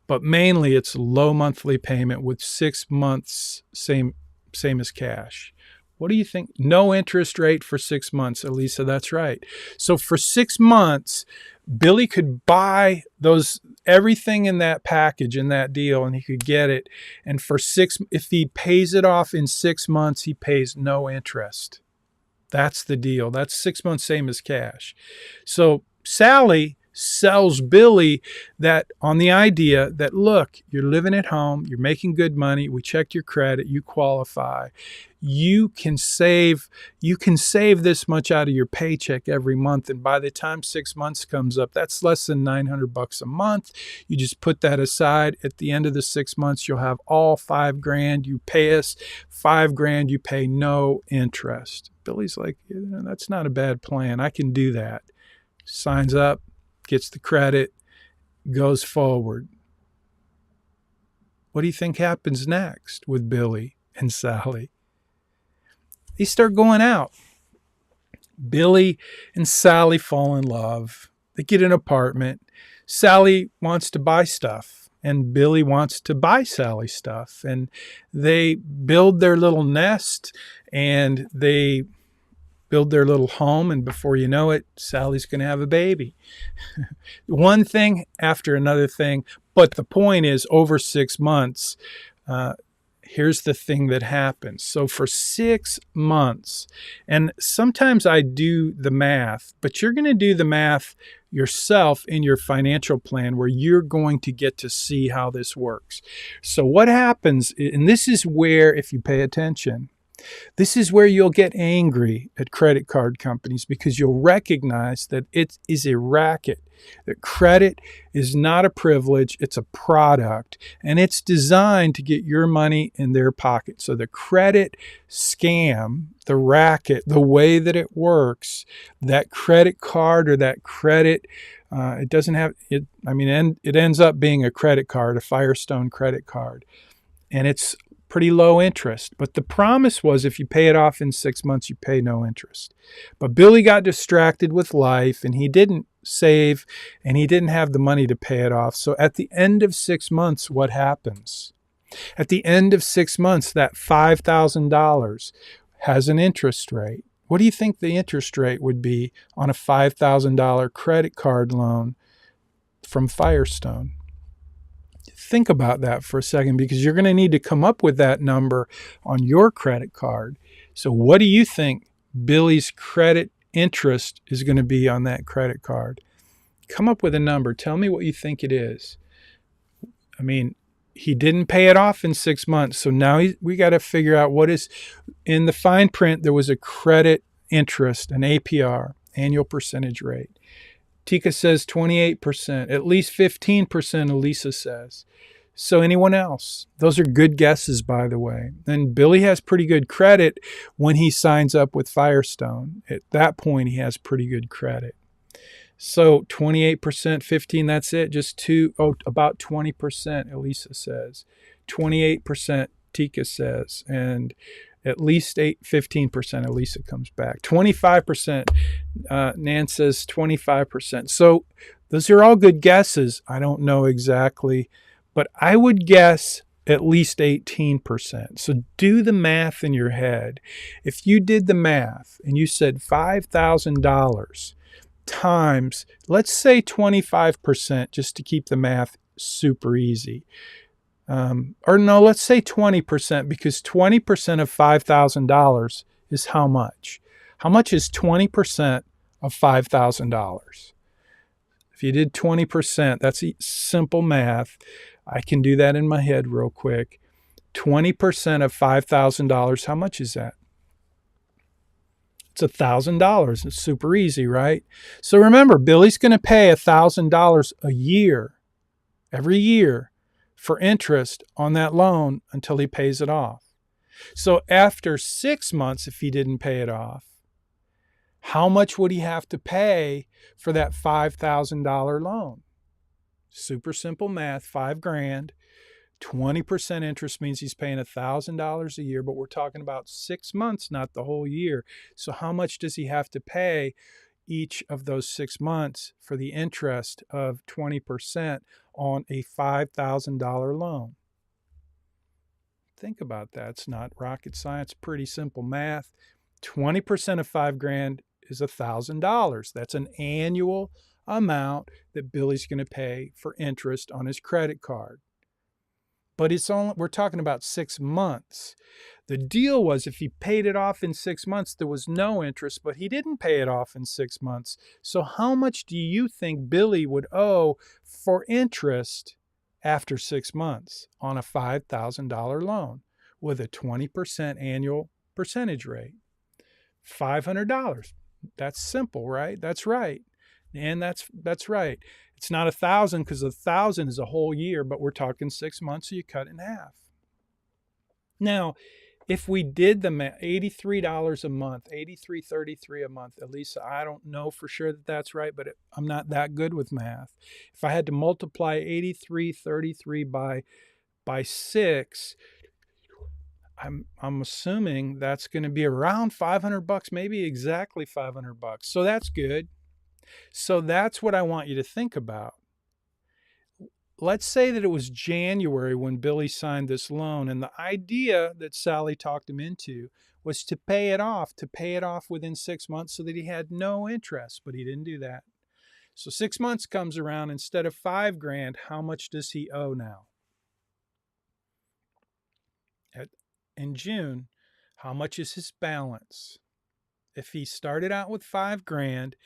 but mainly it's low monthly payment with 6 months same as cash. What do you think? No interest rate for 6 months, Elisa. That's right. So for 6 months, Billy could buy everything in that package, in that deal, and he could get it. And if he pays it off in 6 months, he pays no interest. That's the deal. That's 6 months, same as cash. So Sally sells Billy that on the idea that, look, you're living at home, you're making good money, we checked your credit, you qualify. You can save this much out of your paycheck every month, and by the time 6 months comes up, that's less than $900 a month. You just put that aside. At the end of the 6 months, you'll have all $5,000. You pay us $5,000. You pay no interest. Billy's like, that's not a bad plan. I can do that. Signs up, gets the credit, goes forward. What do you think happens next with Billy and Sally? They start going out. Billy and Sally fall in love. They get an apartment. Sally wants to buy stuff, and Billy wants to buy Sally stuff. And they build their little nest, and they build their little home, and before you know it, Sally's going to have a baby. One thing after another thing. But the point is, over 6 months, here's the thing that happens. So for 6 months, and sometimes I do the math, but you're going to do the math yourself in your financial plan where you're going to get to see how this works. So what happens, and this is where, if you pay attention, this is where you'll get angry at credit card companies, because you'll recognize that it is a racket, that credit is not a privilege, it's a product, and it's designed to get your money in their pocket. So the credit scam, the racket, the way that it works, that credit card or that credit, it doesn't have, it ends up being a credit card, a Firestone credit card, and it's pretty low interest. But the promise was if you pay it off in 6 months, you pay no interest. But Billy got distracted with life, and he didn't save, and he didn't have the money to pay it off. So at the end of 6 months, what happens? At the end of 6 months, that $5,000 has an interest rate. What do you think the interest rate would be on a $5,000 credit card loan from Firestone? Think about that for a second, because you're going to need to come up with that number on your credit card. So what do you think Billy's credit interest is going to be on that credit card? Come up with a number. Tell me what you think it is. I mean, he didn't pay it off in 6 months. So now we got to figure out what is in the fine print. There was a credit interest, an APR, annual percentage rate. Tika says 28%, at least 15%, Elisa says. So anyone else? Those are good guesses, by the way. And Billy has pretty good credit when he signs up with Firestone. At that point, he has pretty good credit. So 28%, 15, that's it. About 20%, Elisa says. 28%, Tika says. And at least 15%, Elisa comes back. 25%, Nan says 25%. So those are all good guesses. I don't know exactly, but I would guess at least 18%. So do the math in your head. If you did the math and you said $5,000 times, let's say 25%, just to keep the math super easy. Let's say 20%, because 20% of $5,000 is how much? How much is 20% of $5,000? If you did 20%, that's simple math. I can do that in my head real quick. 20% of $5,000, how much is that? It's $1,000. It's super easy, right? So remember, Billy's going to pay $1,000 a year, every year, for interest on that loan until he pays it off. So after 6 months, if he didn't pay it off, how much would he have to pay for that $5,000 loan? Super simple math, 5 grand. 20% interest means he's paying $1,000 a year, but we're talking about 6 months, not the whole year. So how much does he have to pay each of those 6 months for the interest of 20% on a $5,000 loan? Think about that. It's not rocket science, pretty simple math. 20% of 5 grand is $1,000. That's an annual amount that Billy's going to pay for interest on his credit card. But we're talking about 6 months. The deal was if he paid it off in 6 months, there was no interest, but he didn't pay it off in 6 months. So how much do you think Billy would owe for interest after 6 months on a $5,000 loan with a 20% annual percentage rate? $500. That's simple, right? That's right. And that's right. It's not 1,000 because 1,000 is a whole year, but we're talking 6 months, so you cut it in half. Now, if we did the math, $83 a month, $83.33 a month, Elisa, I don't know for sure that that's right, but I'm not that good with math. If I had to multiply $83.33 by 6, I'm assuming that's going to be around $500, maybe exactly $500. So that's good. So that's what I want you to think about. Let's say that it was January when Billy signed this loan, and the idea that Sally talked him into was to pay it off within 6 months so that he had no interest, but he didn't do that. So 6 months comes around, instead of 5 grand, how much does he owe now? In June, how much is his balance? If he started out with 5 grand,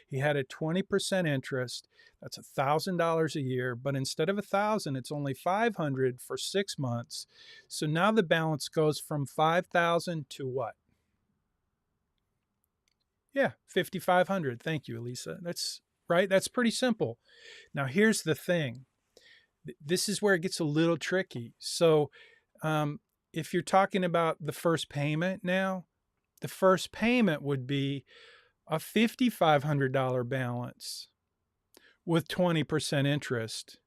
he had a 20% interest. That's $1,000 a year, but instead of 1,000, it's only 500 for 6 months. So now the balance goes from 5,000 to what? Yeah, 5,500. Thank you, Elisa. That's right. That's pretty simple. Now here's the thing. This is where it gets a little tricky. So if you're talking about the first payment now, the first payment would be a $5,500 balance with 20% interest.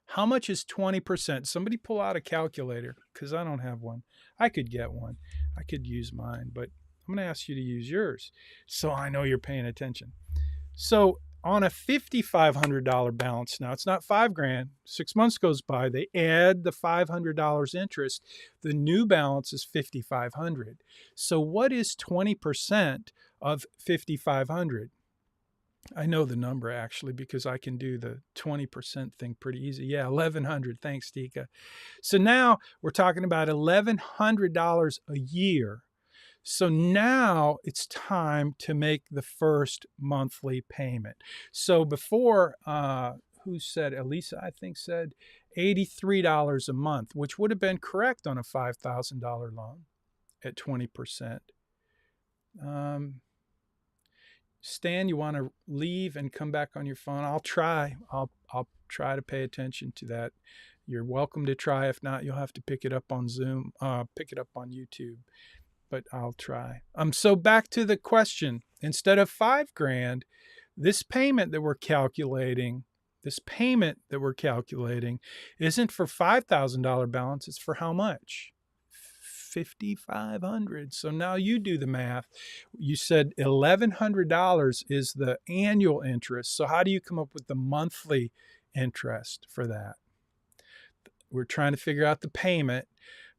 How much is 20%? Somebody pull out a calculator, because I don't have one. I could get one. I could use mine, but I'm going to ask you to use yours so I know you're paying attention. So on a $5,500 balance now, it's not 5 grand. 6 months goes by, they add the $500 interest. The new balance is $5,500. So what is 20% of $5,500? I know the number actually because I can do the 20% thing pretty easy. Yeah, $1,100. Thanks, Tika. So now we're talking about $1,100 a year. So now it's time to make the first monthly payment. So before, who said, Elisa, I think said $83 a month, which would have been correct on a $5,000 loan at 20%. Stan, you want to leave and come back on your phone? I'll try. I'll try to pay attention to that. You're welcome to try. If not, you'll have to pick it up on Zoom, pick it up on YouTube. But I'll try. So back to the question. Instead of 5 grand, this payment that we're calculating isn't for $5,000 balance. It's for how much? $5,500. So now you do the math. You said $1,100 is the annual interest. So how do you come up with the monthly interest for that? We're trying to figure out the payment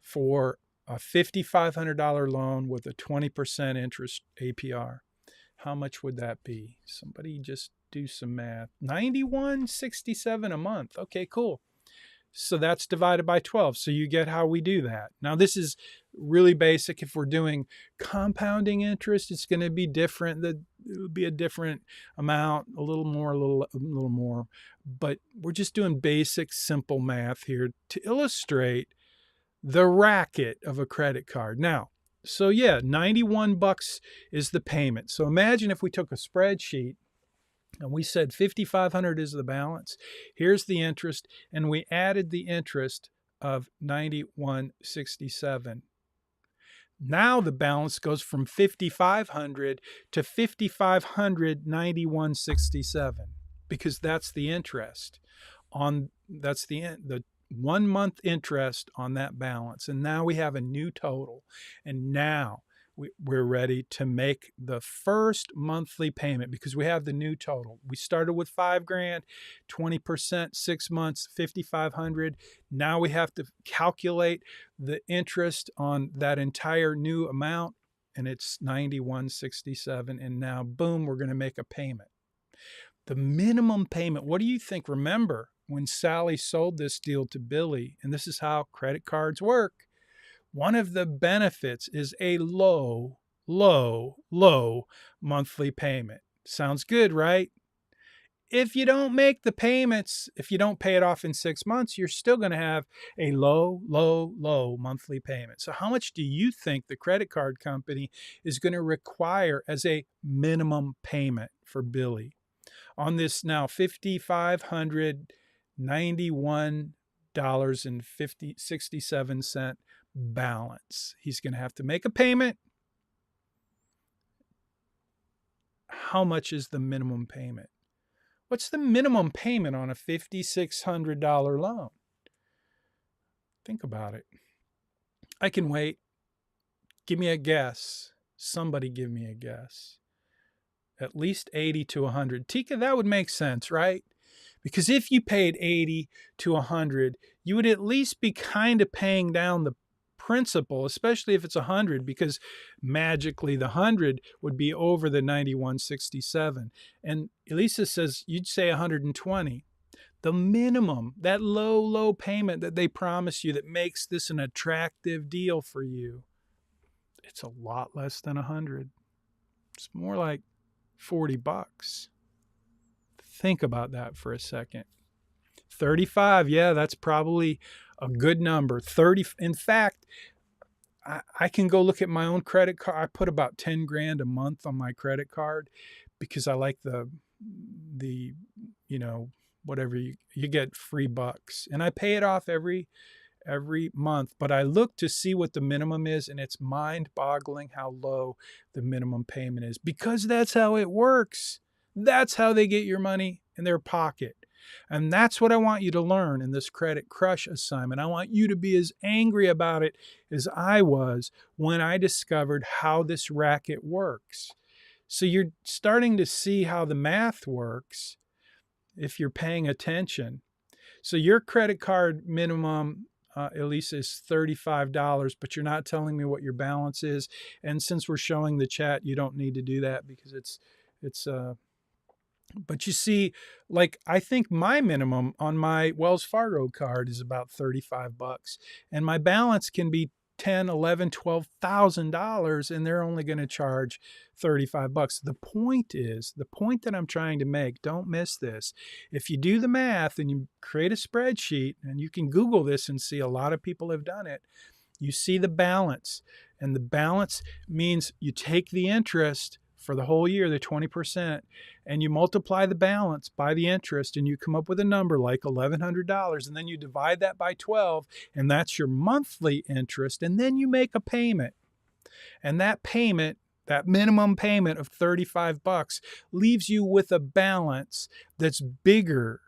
for a $5,500 loan with a 20% interest APR. How much would that be? Somebody just do some math. $91.67 a month. Okay, cool. So that's divided by 12. So you get how we do that. Now this is really basic. If we're doing compounding interest, it's going to be different. It would be a different amount, a little more, a little more. But we're just doing basic, simple math here to illustrate the racket of a credit card. Now, so yeah, $91 is the payment. So imagine if we took a spreadsheet And we said 5,500 is the balance. Here's the interest. And we added the interest of 9167. Now the balance goes from 5,500 to 5,591.67 because that's the interest on that's the 1 month interest on that balance. And now we have a new total. And now we're ready to make the first monthly payment because we have the new total. We started with $5,000, 20%, 6 months, 5,500. Now we have to calculate the interest on that entire new amount, and it's 9167. And now, boom, we're going to make a payment. The minimum payment, what do you think? Remember when Sally sold this deal to Billy, and this is how credit cards work. One of the benefits is a low monthly payment. Sounds good, right? If you don't make the payments, if you don't pay it off in 6 months, you're still going to have a low monthly payment. So how much do you think the credit card company is going to require as a minimum payment for Billy on this now $5,591.67 balance? He's going to have to make a payment. How much is the minimum payment? What's the minimum payment on a $5,600 loan? Think about it. I can wait. Give me a guess. Somebody give me a guess. At least 80 to 100. Tika, that would make sense, right? Because if you paid 80 to 100, you would at least be kind of paying down the principal, especially if it's 100, because magically the 100 would be over the 9167. And Elisa says you'd say 120. The minimum, that low payment that they promise you that makes this an attractive deal for you, it's a lot less than 100. It's more like $40. Think about that for a second. 35, yeah, that's probably a good number. 30, in fact, I can go look at my own credit card. I put about 10 grand a month on my credit card because I like the whatever you get free bucks, and I pay it off every month. But I look to see what the minimum is, and it's mind-boggling how low the minimum payment is because that's how it works. That's how they get your money in their pocket. And that's what I want you to learn in this Credit Crush assignment. I want you to be as angry about it as I was when I discovered how this racket works. So you're starting to see how the math works if you're paying attention. So your credit card minimum, Elisa, is $35, but you're not telling me what your balance is. And since we're showing the chat, you don't need to do that because it's but you see, like, I think my minimum on my Wells Fargo card is about $35, and my balance can be $10, $11, $12,000, and they're only going to charge $35. The point that I'm trying to make, don't miss this. If you do the math and you create a spreadsheet, and you can Google this and see a lot of people have done it, you see the balance, and the balance means you take the interest for the whole year, the 20%, and you multiply the balance by the interest, and you come up with a number like $1,100, and then you divide that by 12, and that's your monthly interest, and then you make a payment. And that payment, that minimum payment of $35, leaves you with a balance that's bigger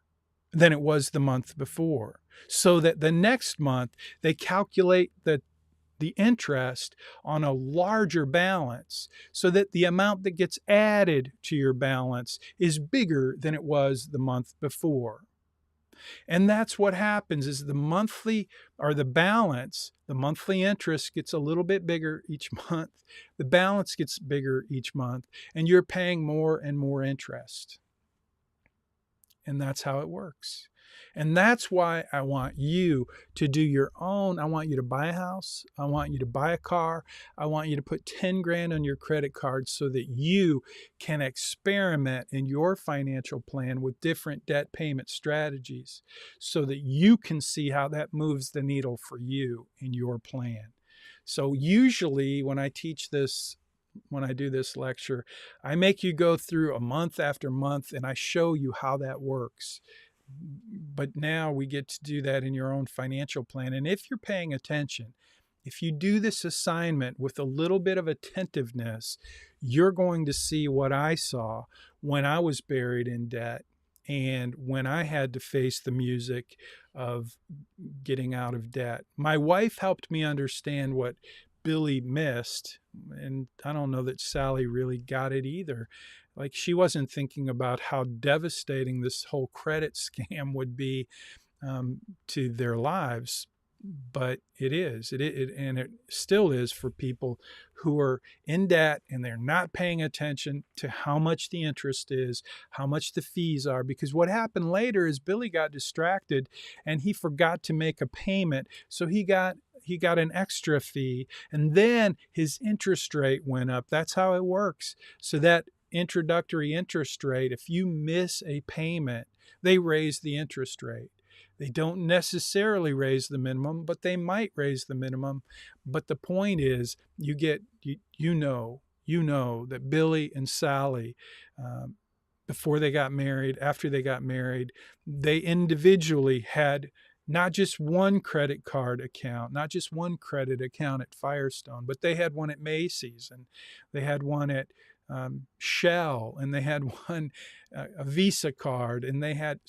than it was the month before. So that the next month, they calculate the interest on a larger balance so that the amount that gets added to your balance is bigger than it was the month before. And that's what happens is the monthly interest gets a little bit bigger each month. The balance gets bigger each month, and you're paying more and more interest. And that's how it works. And that's why I want you to do your own. I want you to buy a house. I want you to buy a car. I want you to put 10 grand on your credit card so that you can experiment in your financial plan with different debt payment strategies so that you can see how that moves the needle for you in your plan. So usually when I teach this when I do this lecture. I make you go through a month after month and I show you how that works. But now we get to do that in your own financial plan. And if you're paying attention, if you do this assignment with a little bit of attentiveness, you're going to see what I saw when I was buried in debt and when I had to face the music of getting out of debt. My wife helped me understand what Billy missed, and I don't know that Sally really got it either. Like, she wasn't thinking about how devastating this whole credit scam would be to their lives, but it is. And it still is for people who are in debt and they're not paying attention to how much the interest is, how much the fees are. Because what happened later is Billy got distracted and he forgot to make a payment, so he got an extra fee, and then his interest rate went up. That's how it works. So that introductory interest rate, if you miss a payment, they raise the interest rate. They don't necessarily raise the minimum, but they might raise the minimum. But the point is, you know that Billy and Sally, before they got married, after they got married, they individually had not just one credit card account, not just one credit account at Firestone, but they had one at Macy's, and they had one at Shell, and they had one, a Visa card, and they had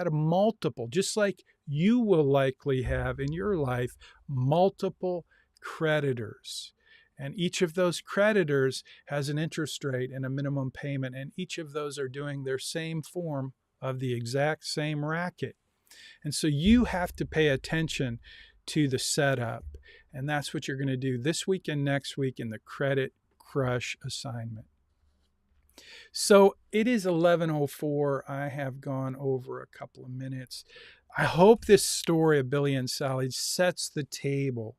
a multiple, just like you will likely have in your life, multiple creditors. And each of those creditors has an interest rate and a minimum payment, and each of those are doing their same form of the exact same racket. And so you have to pay attention to the setup. And that's what you're going to do this week and next week in the Credit Crush assignment. So it is 11:04. I have gone over a couple of minutes. I hope this story of Billy and Sally sets the table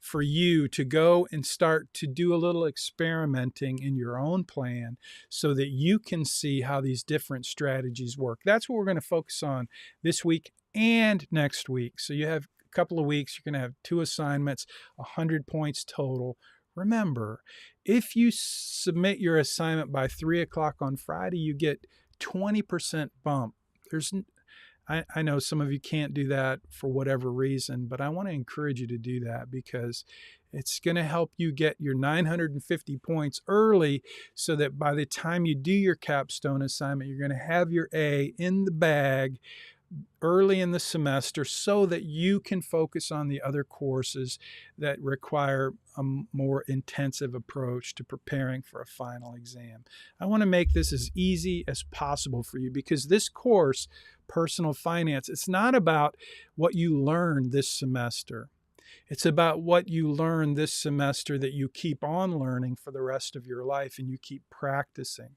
for you to go and start to do a little experimenting in your own plan so that you can see how these different strategies work. That's what we're going to focus on this week and next week. So you have a couple of weeks. You're going to have 2 assignments, 100 points total. Remember, if you submit your assignment by 3 o'clock on Friday, you get 20% bump. I know some of you can't do that for whatever reason, but I want to encourage you to do that because it's going to help you get your 950 points early so that by the time you do your capstone assignment, you're going to have your A in the bag early in the semester so that you can focus on the other courses that require a more intensive approach to preparing for a final exam. I want to make this as easy as possible for you because this course, Personal Finance, it's not about what you learned this semester. It's about what you learn this semester that you keep on learning for the rest of your life and you keep practicing.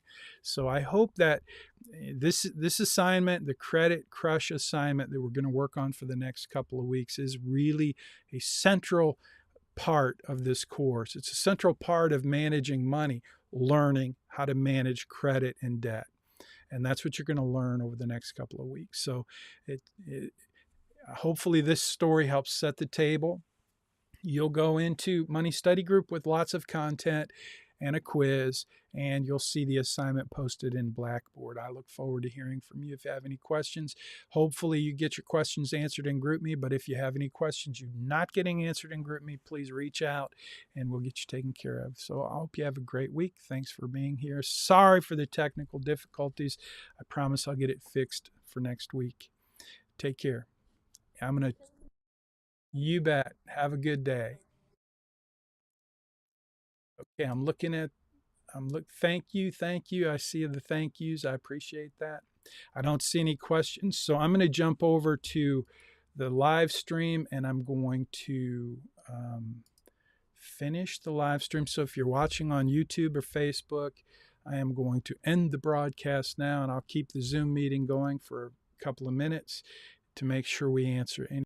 So I hope that this assignment, the Credit Crush assignment that we're going to work on for the next couple of weeks, is really a central part of this course. It's a central part of managing money, learning how to manage credit and debt. And that's what you're going to learn over the next couple of weeks. So hopefully this story helps set the table. You'll go into Money Study Group with lots of content and a quiz, and you'll see the assignment posted in Blackboard. I look forward to hearing from you if you have any questions. Hopefully you get your questions answered in GroupMe, but if you have any questions you're not getting answered in GroupMe, please reach out and we'll get you taken care of. So I hope you have a great week. Thanks for being here. Sorry for the technical difficulties. I promise I'll get it fixed for next week. Take care. You bet. Have a good day. Okay, thank you. I see the thank yous. I appreciate that. I don't see any questions, so I'm going to jump over to the live stream and I'm going to finish the live stream. So if you're watching on YouTube or Facebook, I am going to end the broadcast now and I'll keep the Zoom meeting going for a couple of minutes to make sure we answer any